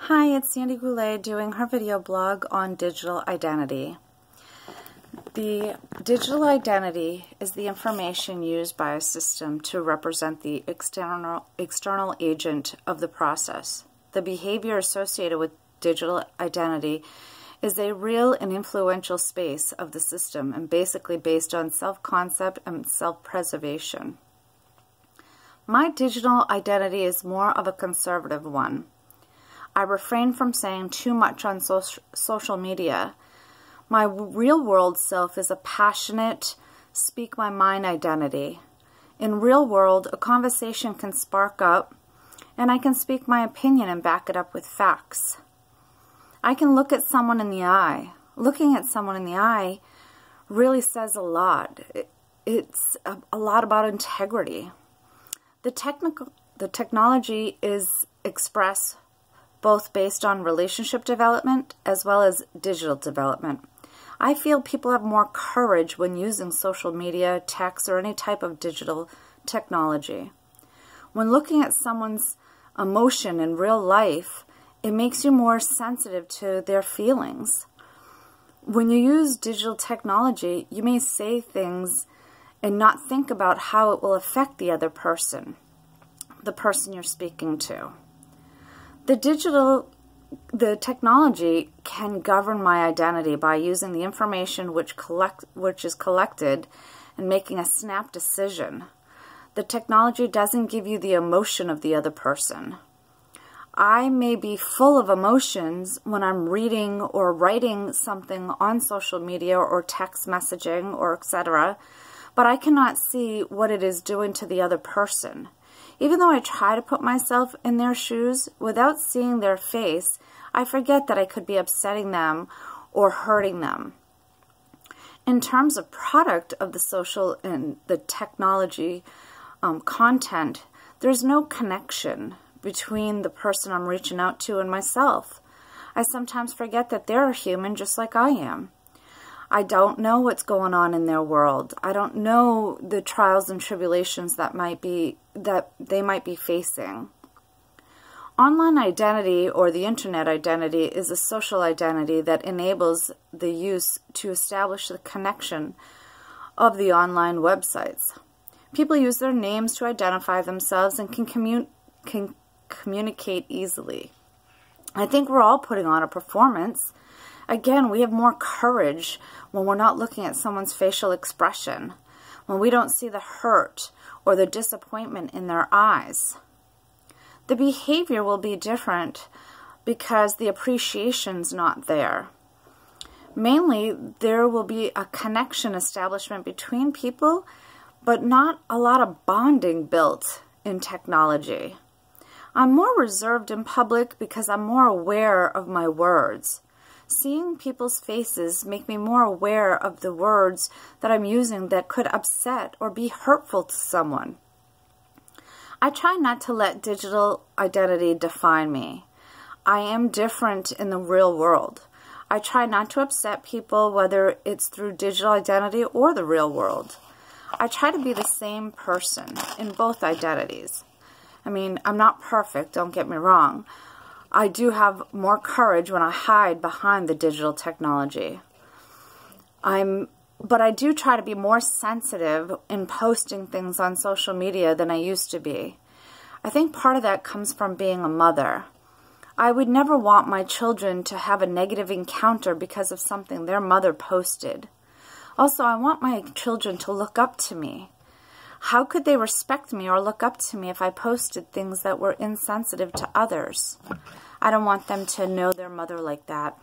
Hi, it's Sandy Goulet doing her video blog on digital identity. The digital identity is the information used by a system to represent the external agent of the process. The behavior associated with digital identity is a real and influential space of the system and basically based on self-concept and self-preservation. My digital identity is more of a conservative one. I refrain from saying too much on social media. My real world self is a passionate, speak my mind identity. In real world, a conversation can spark up and I can speak my opinion and back it up with facts. I can look at someone in the eye. Looking at someone in the eye really says a lot. It's a lot about integrity. The technology is expressed both based on relationship development as well as digital development. I feel people have more courage when using social media, text, or any type of digital technology. When looking at someone's emotion in real life, it makes you more sensitive to their feelings. When you use digital technology, you may say things and not think about how it will affect the other person, the person you're speaking to. The technology can govern my identity by using the information which is collected and making a snap decision. The technology doesn't give you the emotion of the other person. I may be full of emotions when I'm reading or writing something on social media or text messaging or etc., but I cannot see what it is doing to the other person. Even though I try to put myself in their shoes, without seeing their face, I forget that I could be upsetting them or hurting them. In terms of product of the social and the technology content, there's no connection between the person I'm reaching out to and myself. I sometimes forget that they're a human just like I am. I don't know what's going on in their world. I don't know the trials and tribulations that they might be facing. Online identity or the internet identity is a social identity that enables the use to establish the connection of the online websites. People use their names to identify themselves and can communicate easily. I think we're all putting on a performance. Again, we have more courage when we're not looking at someone's facial expression, when we don't see the hurt or the disappointment in their eyes. The behavior will be different because the appreciation's not there. Mainly, there will be a connection establishment between people, but not a lot of bonding built in technology. I'm more reserved in public because I'm more aware of my words. Seeing people's faces make me more aware of the words that I'm using that could upset or be hurtful to someone. I try not to let digital identity define me. I am different in the real world. I try not to upset people, whether it's through digital identity or the real world. I try to be the same person in both identities. I mean, I'm not perfect, don't get me wrong. I do have more courage when I hide behind the digital technology. But I do try to be more sensitive in posting things on social media than I used to be. I think part of that comes from being a mother. I would never want my children to have a negative encounter because of something their mother posted. Also, I want my children to look up to me. How could they respect me or look up to me if I posted things that were insensitive to others? I don't want them to know their mother like that.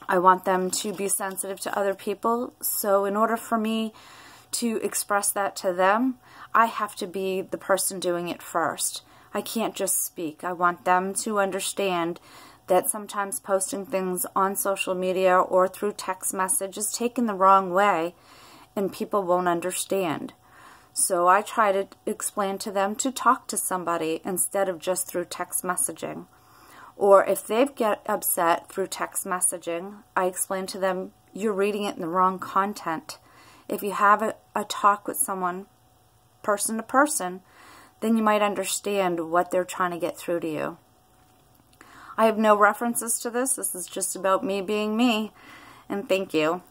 I want them to be sensitive to other people, so in order for me to express that to them, I have to be the person doing it first. I can't just speak. I want them to understand that sometimes posting things on social media or through text message is taken the wrong way and people won't understand. So I try to explain to them to talk to somebody instead of just through text messaging. Or if they get upset through text messaging, I explain to them, you're reading it in the wrong content. If you have a talk with someone, person to person, then you might understand what they're trying to get through to you. I have no references to this. This is just about me being me. And thank you.